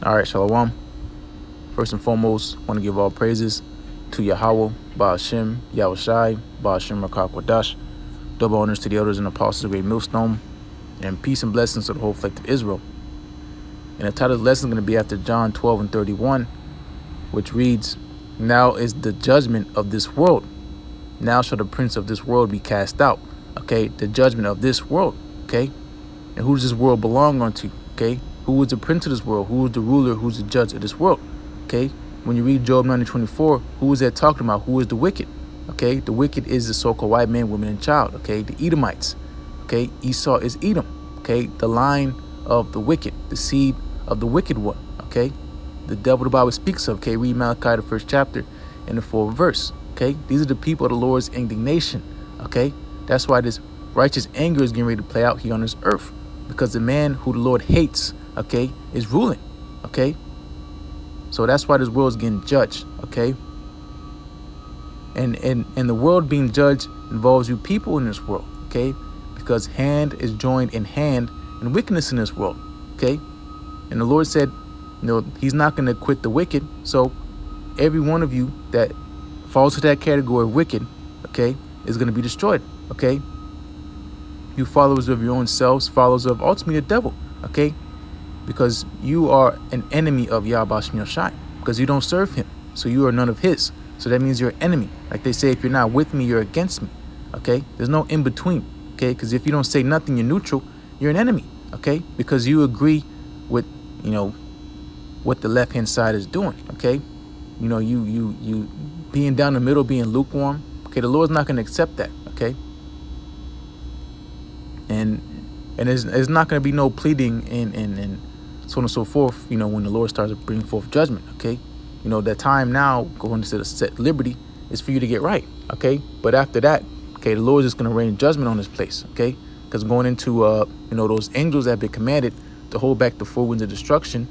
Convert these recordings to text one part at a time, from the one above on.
All right, Shalom. First and foremost, I want to give all praises to Yahawah, Ba'ashem, YAHAWASHI, Ba'ashem Rakakwadash. Double honors to the elders and apostles of Great Millstone, and peace and blessings to the whole elect of Israel. And the title of the lesson is going to be after John 12 and 31, which reads, "Now is the judgment of this world. Now shall the prince of this world be cast out." Okay, the judgment of this world. Okay, and who does this world belong unto? Okay, who is the prince of this world? Who is the ruler? Who's the judge of this world? Okay, when you read Job 90:24, who is that talking about? Who is the wicked? Okay, the wicked is the so-called white man, woman, and child. Okay, the Edomites. Okay, Esau is Edom. Okay, the line of the wicked, the seed of the wicked one. Okay, the devil the Bible speaks of. Okay, read Malachi, the 1st chapter and the 4th verse. Okay, these are the people of the Lord's indignation. Okay, that's why this righteous anger is getting ready to play out here on this earth, because the man who the Lord hates, okay, is ruling. Okay, so that's why this world is getting judged. Okay, and the world being judged involves you people in this world. Okay, because hand is joined in hand in wickedness in this world. Okay, and the Lord said, he's not going to quit the wicked. So every one of you that falls to that category of wicked, okay, is going to be destroyed. Okay, you followers of your own selves, followers of ultimately the devil. Okay, because you are an enemy of Yahweh Shai, because you don't serve him, so you are none of his. So that means you're an enemy. Like they say, if you're not with me, you're against me. Okay, there's no in between. Okay, because if you don't say nothing, you're neutral, you're an enemy. Okay, because you agree with what the left hand side is doing. Okay, you being down the middle, being lukewarm. Okay, the Lord's not going to accept that. Okay, and there's not going to be no pleading and so on and so forth. When the Lord starts to bring forth judgment. Okay, that time now going to set liberty is for you to get right. Okay, but after that, okay, the Lord is just going to rain judgment on this place. Okay, because going into those angels that have been commanded to hold back the four winds of destruction.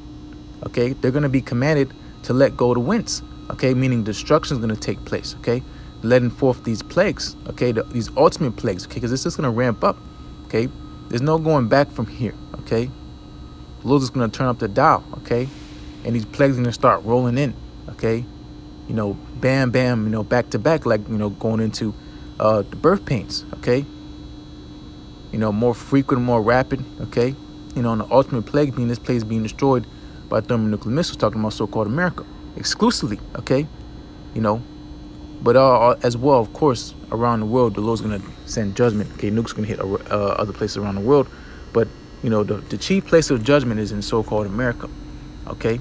Okay, they're going to be commanded to let go of the winds. Okay, meaning destruction is going to take place. Okay, letting forth these plagues. Okay, these ultimate plagues. Okay, because it's just going to ramp up. Okay, there's no going back from here. Okay, the Lord's just going to turn up the dial. Okay, and these plagues are going to start rolling in. Okay, bam, bam, back to back, like going into the birth pains. Okay, more frequent, more rapid. Okay, and the ultimate plague being this place being destroyed by thermonuclear missiles, talking about so-called America exclusively. Okay, but as well, of course, around the world, the Lord's going to send judgment. Okay, nukes going to hit other places around the world, but the chief place of judgment is in so-called America. Okay,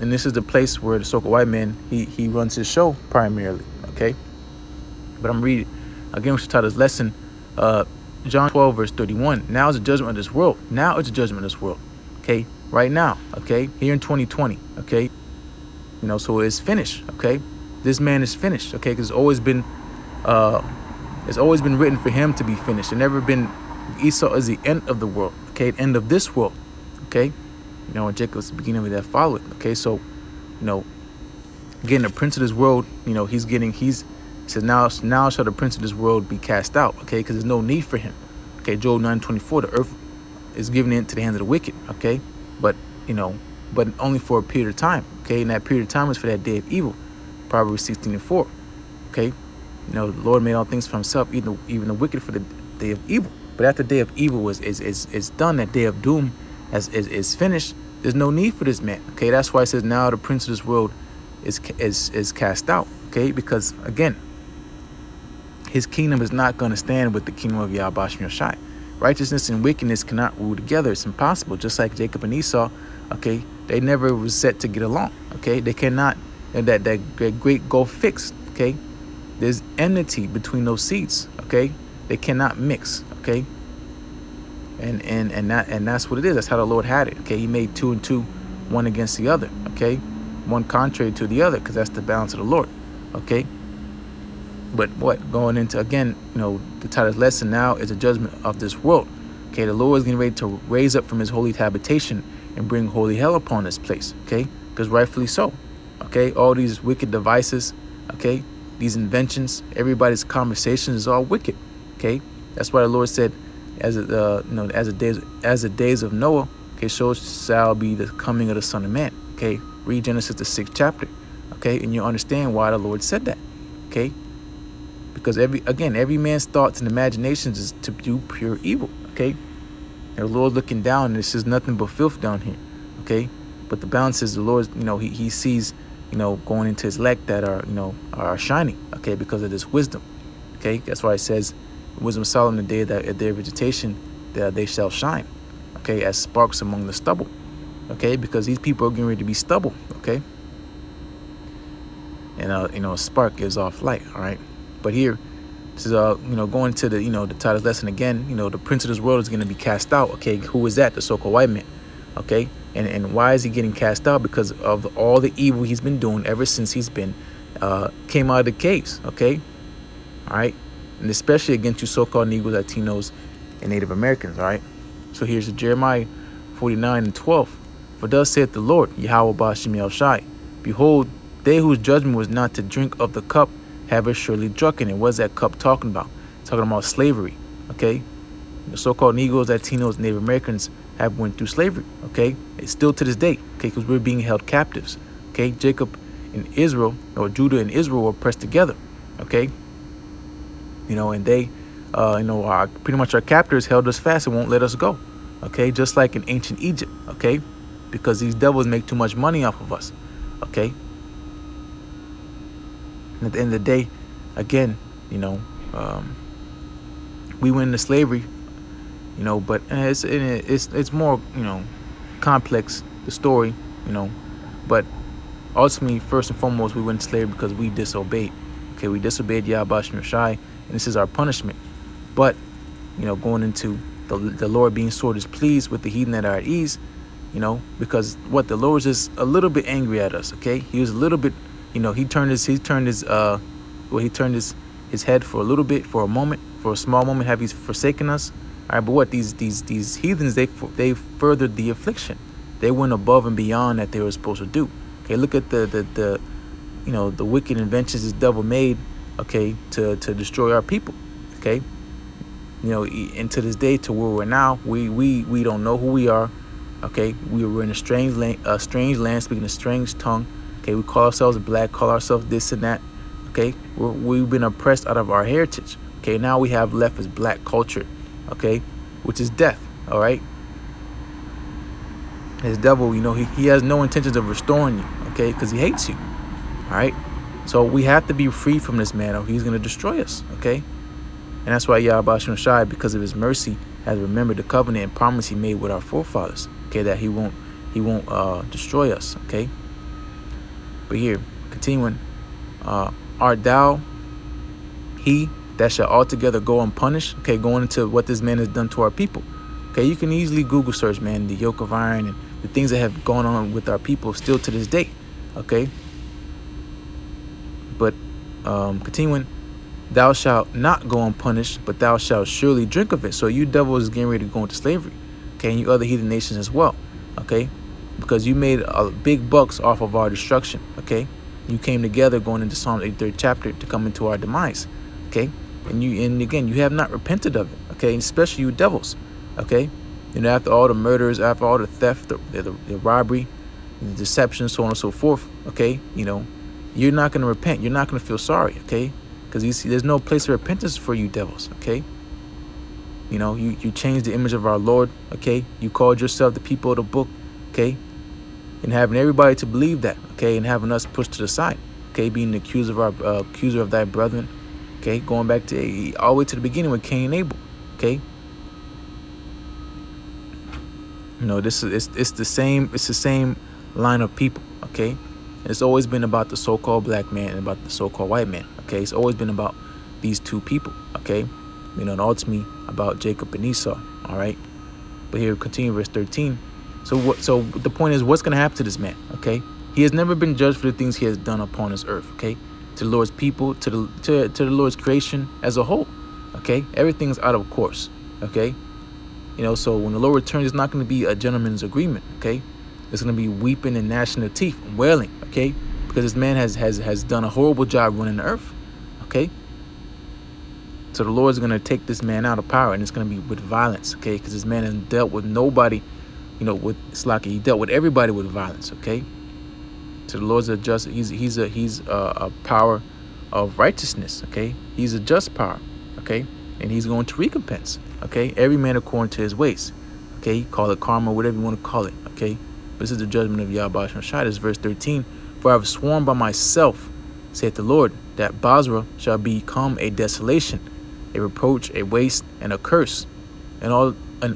and this is the place where the so-called white man he runs his show primarily. Okay, but I'm reading again. We should tell this lesson. John 12 verse 31. Now is the judgment of this world. Now is the judgment of this world. Okay, right now. Okay, here in 2020. Okay, so it's finished. Okay, this man is finished. Okay, because it's always been written for him to be finished. It never been. Esau is the end of the world. Okay, end of this world. Okay, and Jacob's the beginning of that following. Okay, so again, the prince of this world. He says now shall the prince of this world be cast out. Okay, because there's no need for him. Okay, Job 9:24. The earth is given into the hands of the wicked. Okay, but only for a period of time. Okay, and that period of time is for that day of evil. Proverbs 16:4. Okay, the Lord made all things for himself, even the wicked for the day of evil. But after the day of evil is done, that day of doom is finished. There's no need for this man. Okay, that's why it says now the prince of this world is cast out. Okay, because again, his kingdom is not going to stand with the kingdom of Yahweh Shai. Righteousness and wickedness cannot rule together. It's impossible. Just like Jacob and Esau, okay, they never were set to get along. Okay, they cannot. That great gulf fixed. Okay, there's enmity between those seeds. Okay, they cannot mix. Okay, and that's what it is. That's how the Lord had it. Okay, he made 2 and 2, one against the other. Okay, one contrary to the other, because that's the balance of the Lord. Okay. But going into, again, the title of the lesson now is the judgment of this world. Okay, the Lord is getting ready to raise up from his holy habitation and bring holy hell upon this place. Okay, because rightfully so. Okay, all these wicked devices, okay, these inventions, everybody's conversations is all wicked. Okay, that's why the Lord said, as the days of Noah, Okay, so shall be the coming of the Son of Man. Okay, read Genesis the 6th chapter. Okay, and you understand why the Lord said that. Okay, because every man's thoughts and imaginations is to do pure evil. Okay, and the Lord looking down, and it's just nothing but filth down here. Okay, but the balance is the Lord, he sees, going into his elect that are shining. Okay, because of this wisdom. Okay, that's why it says, wisdom of Solomon, the day that at their vegetation, that they shall shine. Okay, as sparks among the stubble. Okay, because these people are getting ready to be stubble. Okay, and a spark gives off light. All right, but here, this is going to the the title's lesson again. The prince of this world is going to be cast out. Okay, who is that? The so-called white man. Okay, and why is he getting cast out? Because of all the evil he's been doing ever since he's been came out of the caves. Okay, all right, and especially against you so-called Negroes, Latinos, and Native Americans. All right, so here's Jeremiah 49:12. For thus saith the Lord, YAHAWASHI, behold, they whose judgment was not to drink of the cup have surely drunken. And what's that cup talking about? Talking about slavery. Okay, the so-called Negroes, Latinos, Native Americans have went through slavery. Okay, it's still to this day. Okay, because we're being held captives. Okay, Jacob and Israel, or Judah and Israel, were pressed together. Okay, and they, pretty much our captors held us fast and won't let us go. Okay, just like in ancient Egypt. Okay, because these devils make too much money off of us. Okay. And at the end of the day, again, we went into slavery, but it's more, complex, the story, but ultimately, first and foremost, we went into slavery because we disobeyed. Okay, we disobeyed YAHAWASHI, and this is our punishment. But, going into the Lord being sore displeased with the heathen that are at ease, because what the Lord is a little bit angry at us. Okay, he was a little bit, he turned his head for a little bit, for a moment, for a small moment. Have he forsaken us? All right, but what these heathens, they furthered the affliction. They went above and beyond that they were supposed to do. Okay, look at the wicked inventions this devil made. Okay, to destroy our people. Okay, and to this day, to where we're now, we don't know who we are. Okay, we were in a strange land, speaking a strange tongue. Okay, we call ourselves black, call ourselves this and that. Okay, we've been oppressed out of our heritage. Okay, now we have left as black culture. Okay, which is death. All right, his devil, he has no intentions of restoring you. Okay, because he hates you. All right, so we have to be free from this man, or he's going to destroy us. Okay, and that's why YAHAWASHI, because of his mercy, has remembered the covenant and promise he made with our forefathers. Okay, that he won't destroy us. Okay, but here, continuing, art thou he that shall altogether go unpunished? Okay, going into what this man has done to our people. Okay, you can easily Google search, man, the yoke of iron and the things that have gone on with our people still to this day. Okay, but continuing, thou shalt not go unpunished, but thou shalt surely drink of it. So you devils getting ready to go into slavery. Okay, and you other heathen nations as well. Okay, because you made big bucks off of our destruction. Okay, you came together going into Psalm 83rd chapter to come into our demise. Okay, and again, you have not repented of it. Okay, and especially you devils. Okay, after all the murders, after all the theft, the robbery, the deception, so on and so forth. Okay, you're not going to repent. You're not going to feel sorry. Okay, because you see, there's no place of repentance for you devils. Okay, you changed the image of our Lord. Okay, you called yourself the people of the book. Okay, and having everybody to believe that. Okay, and having us pushed to the side. Okay, being the accuser of thy brethren. Okay, going back to all the way to the beginning with Cain and Abel. Okay, it's the same line of people. Okay, and it's always been about the so-called black man and about the so-called white man. Okay, it's always been about these two people. Okay, and ultimately about Jacob and Esau. All right, but here continue verse 13. So the point is, what's going to happen to this man? Okay, he has never been judged for the things he has done upon this earth. Okay, to the Lord's people, to the Lord's creation as a whole. Okay, everything's out of course. Okay, so when the Lord returns, it's not going to be a gentleman's agreement. Okay, it's going to be weeping and gnashing of teeth, wailing. Okay, because this man has done a horrible job running the earth. Okay, so the Lord's going to take this man out of power, and it's going to be with violence. Okay, because this man has dealt with nobody with Slaki, he dealt with everybody with violence, okay? So the Lord's a just, he's a power of righteousness, okay? He's a just power, okay? And he's going to recompense, okay? Every man according to his ways, okay? Call it karma, whatever you want to call it, okay? This is the judgment of Yahawah Shai. This is verse 13. For I have sworn by myself, saith the Lord, that Basra shall become a desolation, a reproach, a waste, and a curse, and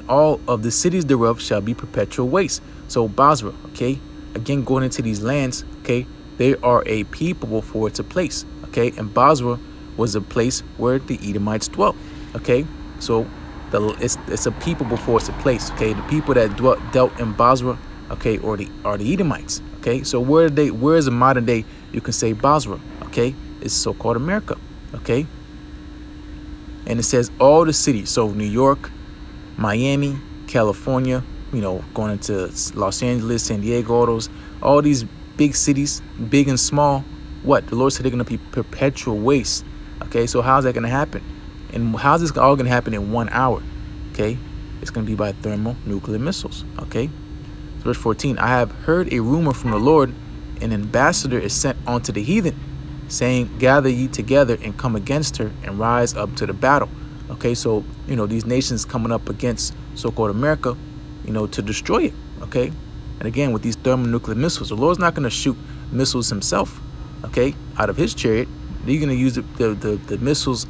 all of the cities thereof shall be perpetual waste. So Basra, okay, again going into these lands, okay, they are a people before it's a place, okay, and Basra was a place where the Edomites dwelt, okay. So it's a people before it's a place, okay. The people that dealt in Basra, okay, are the Edomites, okay. So where is the modern day you can say Basra, okay? It's so-called America, okay. And it says all the cities, so New York, Miami, California, going into Los Angeles, San Diego, all these big cities, big and small, what? The Lord said they're going to be perpetual waste, okay? So how's that going to happen? And how's this all going to happen in 1 hour, okay? It's going to be by thermonuclear missiles, okay? Verse 14, I have heard a rumor from the Lord, an ambassador is sent unto the heathen, saying, gather ye together and come against her and rise up to the battle. Okay, so, these nations coming up against so-called America, to destroy it, okay? And again, with these thermonuclear missiles, the Lord's not going to shoot missiles himself, okay, out of his chariot. He's going to use the missiles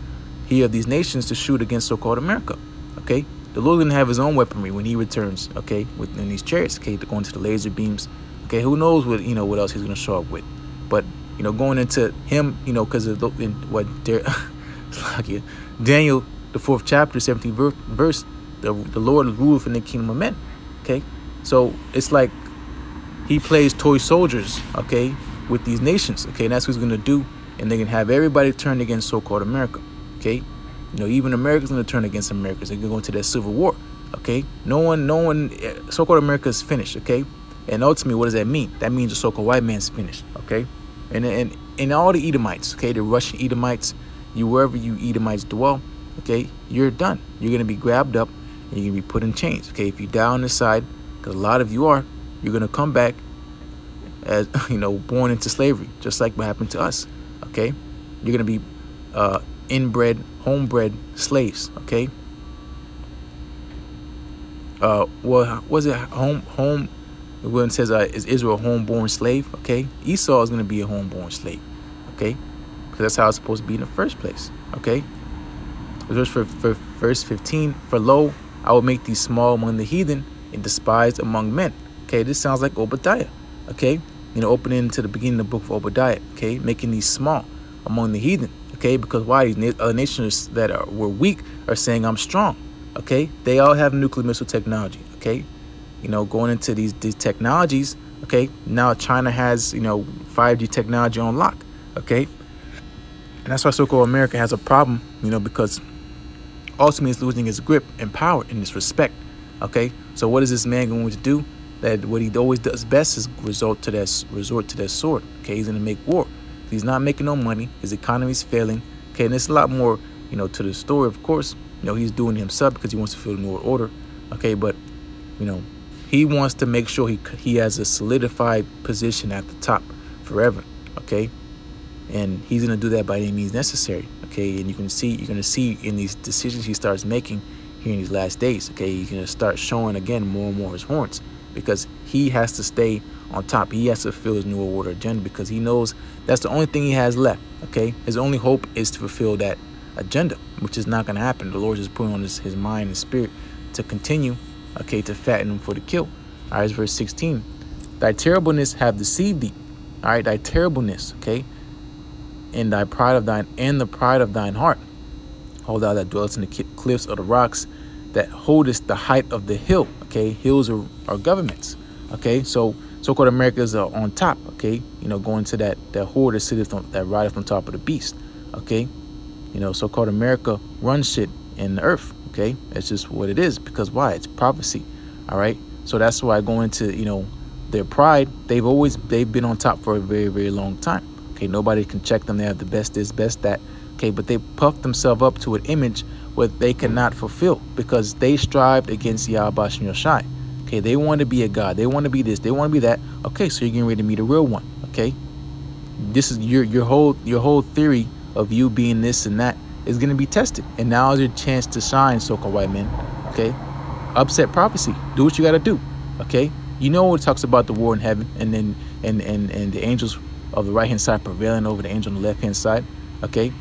here of these nations to shoot against so-called America, okay? The Lord's going to have his own weaponry when he returns, okay, within these chariots, okay, to go into the laser beams, okay? Who knows what, what else he's going to show up with. But, going into him, because of Daniel, the 4th chapter, 17th verse, the Lord ruleth in the kingdom of men, okay? So it's like he plays toy soldiers, okay, with these nations, okay? And that's what he's going to do. And they can have everybody turn against so-called America, okay? Even America's going to turn against America. They're going to go into that civil war, okay? No one, so-called America is finished, okay? And ultimately, what does that mean? That means the so-called white man's finished, okay? And all the Edomites, okay, the Russian Edomites, wherever you Edomites dwell, okay, you're done. You're going to be grabbed up and you're going to be put in chains, okay? If you die on this side, because a lot of you are, you're going to come back as, born into slavery, just like what happened to us, okay? You're going to be inbred, homebred slaves, okay? Well, was it home? When it says, is Israel a homeborn slave? Okay, Esau is going to be a homeborn slave. Okay, because that's how it's supposed to be in the first place. Okay, verse 15. For lo, I will make thee small among the heathen and despised among men. Okay, this sounds like Obadiah. Okay, opening to the beginning of the book of Obadiah. Okay, making these small among the heathen. Okay, because why? These other nations that were weak are saying I'm strong. Okay, they all have nuclear missile technology. Okay. Going into these technologies, okay, now China has, 5G technology on lock, okay? And that's why so-called America has a problem, because ultimately it's losing its grip and power in this respect, okay? So what is this man going to do? That what he always does best is resort to that sword, okay? He's going to make war. He's not making no money. His economy's failing, okay? And there's a lot more, to the story, of course. He's doing it himself because he wants to feel the new order, okay? But, he wants to make sure he has a solidified position at the top forever, okay? And he's going to do that by any means necessary, okay? And you're going to see in these decisions he starts making here in these last days, okay? He's going to start showing again more and more his horns because he has to stay on top. He has to fulfill his new order agenda because he knows that's the only thing he has left, okay? His only hope is to fulfill that agenda, which is not going to happen. The Lord is putting on his mind and spirit to continue, okay, to fatten him for the kill. All right, verse 16. Thy terribleness have deceived thee. All right, thy terribleness, okay, and the pride of thine heart. Hold thou that dwellest in the cliffs of the rocks, that holdest the height of the hill. Okay, hills are governments. Okay, so-called America is on top. Okay, going to that horde that sitteth that rideth on top of the beast. Okay, so-called America runs shit in the earth. Okay, that's just what it is because why? It's prophecy. All right, so that's why going into their pride, they've been on top for a very, very long time. Okay, nobody can check them. They have the best this, best that. Okay, but they puff themselves up to an image what they cannot fulfill because they strived against Yahawah Shai. Okay, they want to be a god. They want to be this. They want to be that. Okay, so you're getting ready to meet a real one. Okay, this is your whole theory of you being this and that is going to be tested. And now is your chance to shine, so-called white men. Okay, upset prophecy. Do what you got to do. Okay, you know it talks about the war in heaven, and then and the angels of the right hand side prevailing over the angel on the left hand side. Okay,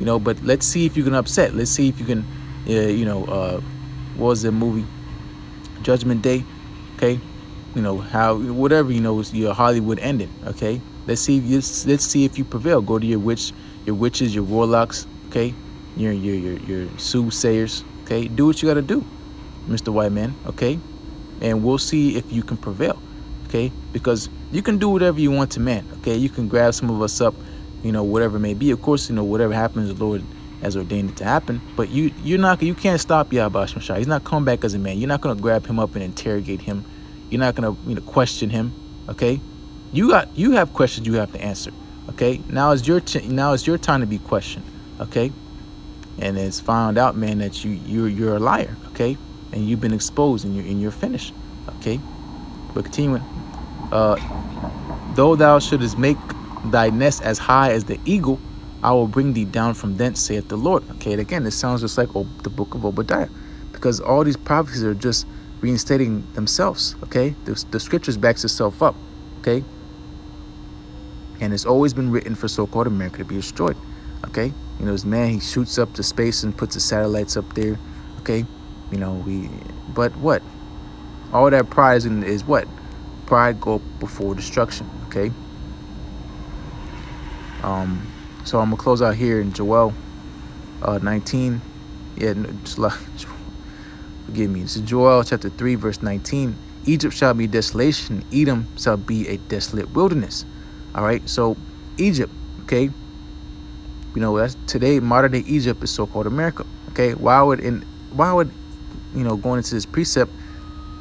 you know, but let's see if you can upset. Let's see if you can, what was the movie? Judgment Day. Okay, you know how whatever, you know, is your Hollywood ending. Okay, let's see if you prevail. Go to your witches, your warlocks. Okay, your soothsayers. Okay, do what you got to do, Mr. White Man. Okay, and we'll see if you can prevail. Okay, because you can do whatever you want to man. Okay, you can grab some of us up, you know, whatever it may be. Of course, you know, whatever happens, the Lord has ordained it to happen. But you can't stop YAHAWASHI. He's not coming back as a man. You're not going to grab him up and interrogate him. You're not going to, you know, question him. Okay, you have questions you have to answer. Okay, now is your time to be questioned. Okay, and it's found out, man, that you're a liar. Okay, and you've been exposed and you're finished. Okay, but continuing, though thou shouldest make thy nest as high as the eagle, I will bring thee down from thence, saith the Lord. Okay, and again, this sounds just like the book of Obadiah, because all these prophecies are just reinstating themselves. Okay, the scriptures backs itself up. Okay, and it's always been written for so-called America to be destroyed. Okay, you know, this man, he shoots up to space and puts the satellites up there. Okay, you know, but what? All that pride is what? Pride go before destruction. Okay. So I'm gonna close out here in Joel 19. Yeah, forgive me. This is Joel chapter 3, verse 19. Egypt shall be desolation, Edom shall be a desolate wilderness. All right, so Egypt, okay, you know, that's today, modern day Egypt is so-called America. Okay, why would you know, going into this precept,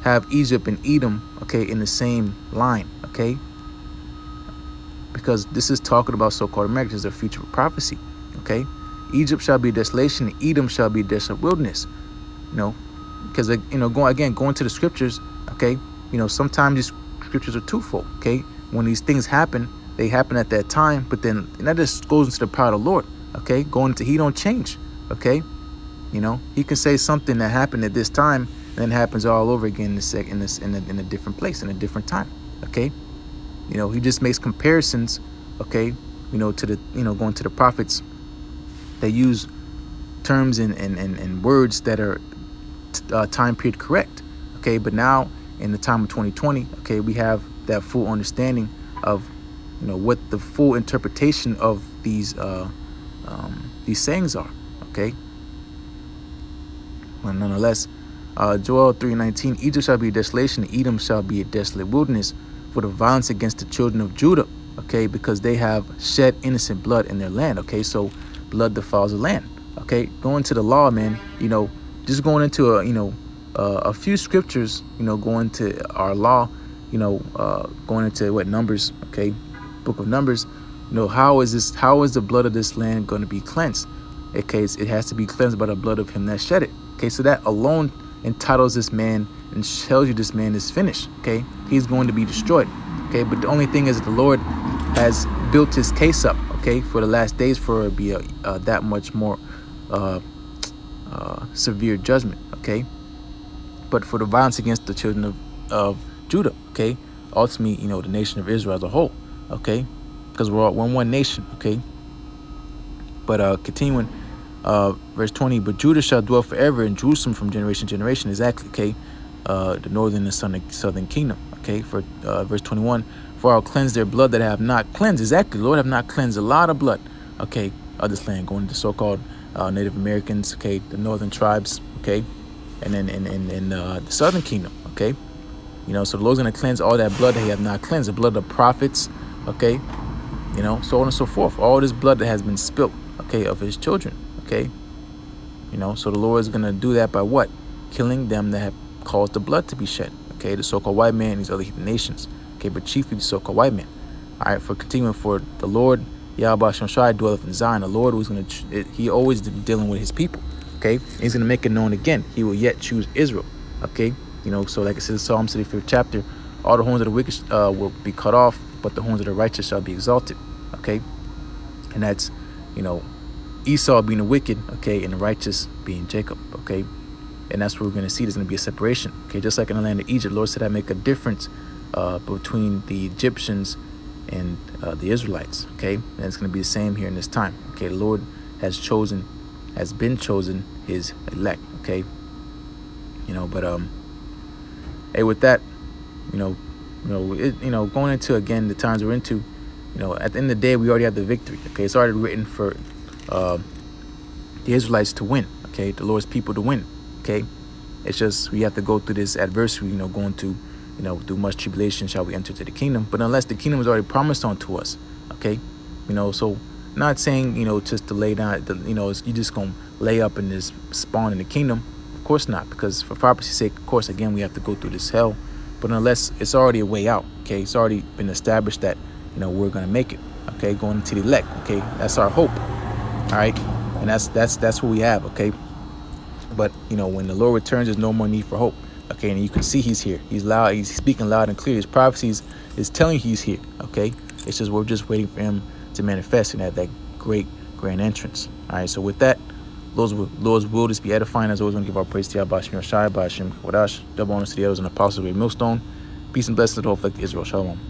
have Egypt and Edom, okay, in the same line? Okay, because this is talking about so-called America. This is a future prophecy. Okay, Egypt shall be desolation, Edom shall be desolate wilderness. You know, because, you know, going to the scriptures. Okay, you know, sometimes these scriptures are twofold. Okay, when these things happen, they happen at that time, but then that just goes into the power of the Lord. Okay, he don't change. Okay, you know, he can say something that happened at this time and then happens all over again in a different place, in a different time. Okay, you know, he just makes comparisons. Okay, you know, to the, you know, going to the prophets, they use terms and words that are time period correct. Okay, but now in the time of 2020, okay, we have that full understanding of, you know, what the full interpretation of these sayings are. Okay, but nonetheless, Joel 3:19, Egypt shall be a desolation, Edom shall be a desolate wilderness for the violence against the children of Judah. Okay, because they have shed innocent blood in their land. Okay, so blood defiles the land. Okay, going to the law, man, you know, just going into a few scriptures, you know, going to our law, you know, going into what, Numbers, okay, book of Numbers, you know, how is the blood of this land going to be cleansed? Okay, it has to be cleansed by the blood of him that shed it. Okay, so that alone entitles this man and tells you this man is finished. Okay, he's going to be destroyed. Okay, but the only thing is that the Lord has built his case up, okay, for the last days, for it to be that much more severe judgment. Okay, but for the violence against the children of Judah. Okay, ultimately, you know, the nation of Israel as a whole. Okay, because we're all one nation. Okay, but continuing, verse 20, but Judah shall dwell forever in Jerusalem from generation to generation. Exactly. Okay, the northern and southern kingdom. Okay, for verse 21, for I'll cleanse their blood that I have not cleansed. Exactly, Lord have not cleansed a lot of blood. Okay, of this land, going to so-called Native Americans. Okay, the northern tribes. Okay, and then in the southern kingdom. Okay, you know, so the Lord's going to cleanse all that blood that he have not cleansed, the blood of the prophets. Okay, you know, so on and so forth. All this blood that has been spilt. Okay, of his children. Okay, you know, so the Lord is going to do that by what? Killing them that have caused the blood to be shed. Okay, the so-called white man and these other heathen nations. Okay, but chiefly the so-called white man. All right, for continuing, for the Lord YAHAWASHI dwelleth in Zion. The Lord was going to, he always dealing with his people. Okay, he's going to make it known again. He will yet choose Israel. Okay, You know, so like it says, Psalm 65th chapter, all the horns of the wicked will be cut off, but the horns of the righteous shall be exalted. Okay, and that's, you know, Esau being the wicked, okay, and the righteous being Jacob. Okay, and that's where we're going to see there's going to be a separation. Okay, just like in the land of Egypt, Lord said I make a difference between the Egyptians and the Israelites. Okay, and it's going to be the same here in this time. Okay, the Lord has been chosen his elect. Okay, you know, but hey, with that, going into, again, the times we're into, at the end of the day, we already have the victory. Okay, it's already written for the Israelites to win. Okay, the Lord's people to win. Okay, it's just we have to go through this adversity. Going to, through much tribulation shall we enter to the kingdom. But unless the kingdom is already promised unto us, okay, so not saying just to lay down, you just gonna lay up and just spawn in the kingdom. Of course not, because for prophecy's sake, of course, again, we have to go through this hell. But unless it's already a way out, okay, it's already been established that we're gonna make it. Okay, going into the elect. Okay, that's our hope. All right, and that's what we have. Okay, but when the Lord returns, there's no more need for hope. Okay, and you can see he's here. He's loud. He's speaking loud and clear. His prophecies is telling you he's here. Okay, it's just we're just waiting for him to manifest and have that great grand entrance. All right, so with that, Lord's will just be edifying. As always, want to give our praise to YAHAWASHI, YAHAWAH, double honors to the elders and apostles of MILLSTONE. Peace and blessings to the whole elect Israel. Shalom.